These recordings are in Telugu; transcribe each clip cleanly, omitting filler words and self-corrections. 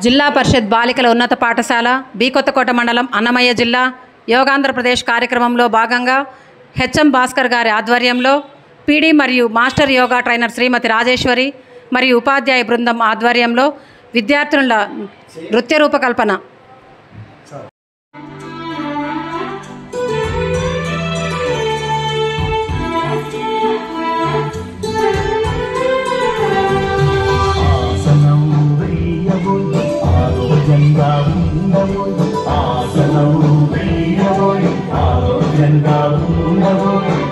జిల్లా పరిషత్ బాలికల ఉన్నత పాఠశాల బి కొత్తకోట మండలం అన్నమయ్య జిల్లా యోగాంధ్రప్రదేశ్ కార్యక్రమంలో భాగంగా హెచ్ఎం భాస్కర్ గారి ఆధ్వర్యంలో పీడీ మరియు మాస్టర్ యోగా ట్రైనర్ శ్రీమతి రాజేశ్వరి మరియు ఉపాధ్యాయ బృందం ఆధ్వర్యంలో విద్యార్థుల నృత్య రూపకల్పన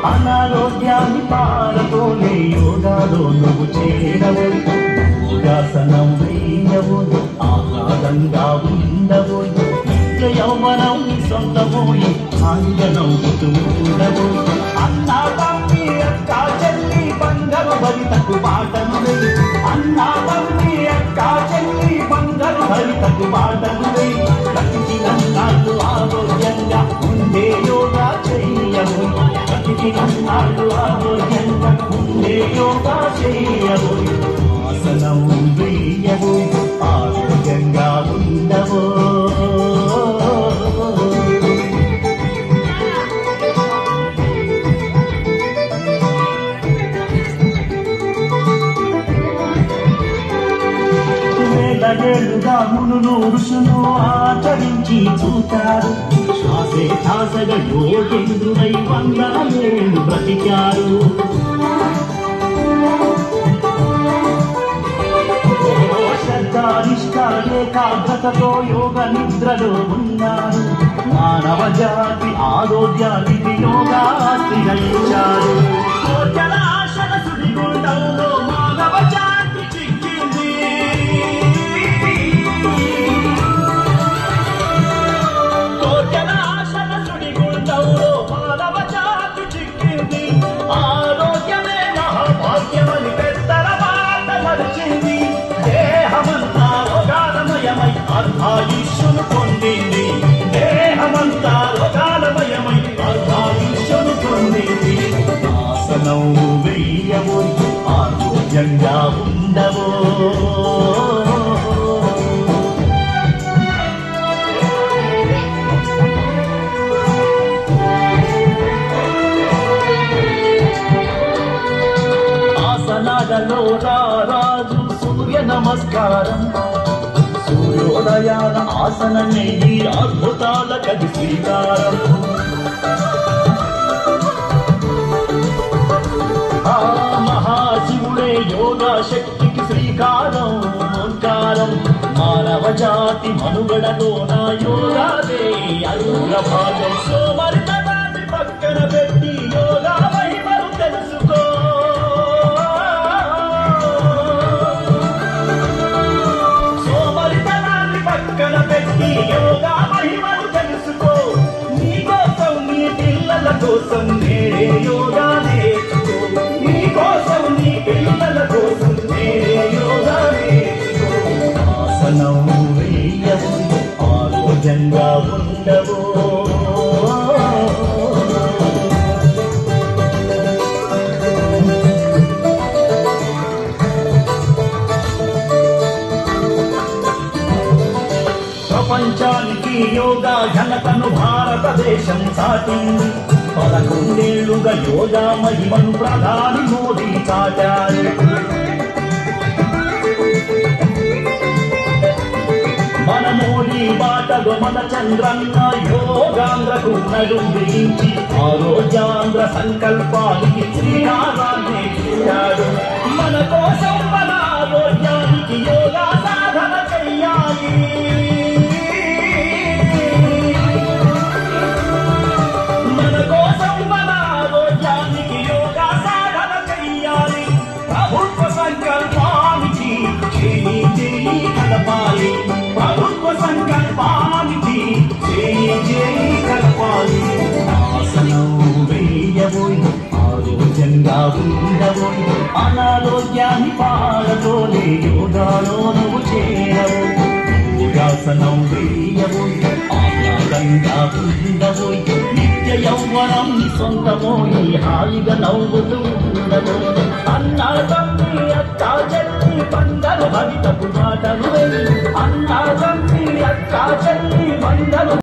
అనారోగ్యాన్ని పాలతోనే యోగాలో నువ్వు చేరవు, యోగాసనం వేయవు, ఆహ్లాదంగా ఉండవు, నిత్య యౌవనం సొంతమోయి హాయిగా నవ్వుతూ ఉండవు. అన్నా తమ్మి అక్క చెల్లి బంగారు భరితకు బాటను వేయి, అన్నా తమ్మి అక్క చెల్లి బంగారు భరితకు బాటను వేయి. ప్రతిదినన్నాళ్ళు ఆరోగ్యంగా ఉండే యోగా చెయ్యవు, ప్రతిదినన్నాళ్ళు ఆరోగ్యంగా ఉండే యోగా చెయ్యవు. ఆసనం వేయవు, ఆరోగ్యంగా ఉండవు. వేలగా మునులు ఋషులు ఆచరించి చూశారు, శ్వాసే శ్వాసగా యోగేంద్రుడై 100 ఏళ్ళు బ్రతికారు. శ్రద్ధానిష్ట ఏకాగ్రతతో యోగ నిద్రలో ఉన్నారు, మానవ జాతి ఆరోగ్యానికి యోగా స్థిరించారు. కోట్ల ఆశల సుడిగుండంలో మానవ జాతి చిక్కింది, కోట్ల ఆశల సుడిగుండంలో మానవ జాతి చిక్కింది. ఆరోగ్యమే మహాభాగ్యమని పెద్దల మాట మరిచింది, దేహమంతా రోగాలమయమై అర్ధాయుష్యును పొందింది, దేహమంతా రోగాలమయమై అర్ధాయుష్యును పొందింది. ఆసనం వేయవు, ఆరోగ్యంగా ఉండవు. ఆసనాలలో రాజు సూర్య నమస్కారం, సూర్యోదయాన ఆసనమే ఈ అద్భుతాల కది శ్రీకారం. ఆ మహాశివుడే యోగా శక్తికి శ్రీకారం ఓంకారం. మానవ జాతి మనుగడలో నా యోగాదే అగ్రభాగం. సోమరితనాన్ని పక్కన పెట్టి యోగా మహిమను తెలుసుకో, సోమరితనాన్ని పక్కన పెట్టి యోగా మహిమను తెలుసుకో. నీ కోసం నీ పిల్లల కోసం నేడే యోగా నేర్చుకో, నీ కోసం నీ పిల్లల కోసం నేడే యోగా నేర్చుకో. ఆసనం వేయవు, ఆరోగ్యంగా ఉండవు. ప్రపంచానికి యోగా ఘనతను భారతదేశం చాటింది, 11 ఏళ్లుగా యోగా మహిమను ప్రధాని మోదీ చాటారు. మన మోడీ బాటలో మన చంద్రన్న యోగాంధ్రకు నడుం బిగించి ఆరోగ్యాంధ్ర సంకల్పానికి శ్రీకారాన్ని చుట్టాడు. మన కోసం మన ఆరోగ్యానికి యోగా సాధన చెయ్యాలి, మన కోసం మన ఆరోగ్యానికి యోగా సాధన చెయ్యాలి. ప్రభుత్వ సంకల్పానికి చేయి చేయి కలపాలి, ప్రభుత్వ సంకల్పానికి చేయి చేయి కలపాలి. ఆసనం వేయవు, ఆరోగ్యంగా ఉండవు, అనారోగ్యాన్ని పాలతోనే యోగాలో నువ్వు చేరవు. యోగాసనం వేయవు, ఆహ్లాదంగా ఉండవు, నిత్య యౌవనం సొంతమోయి హాయిగా నవ్వుతూ ఉండవు. అన్నా తమ్మి అక్క చెల్లి బంగారు భవితకు మాటలు అన్నా వందనం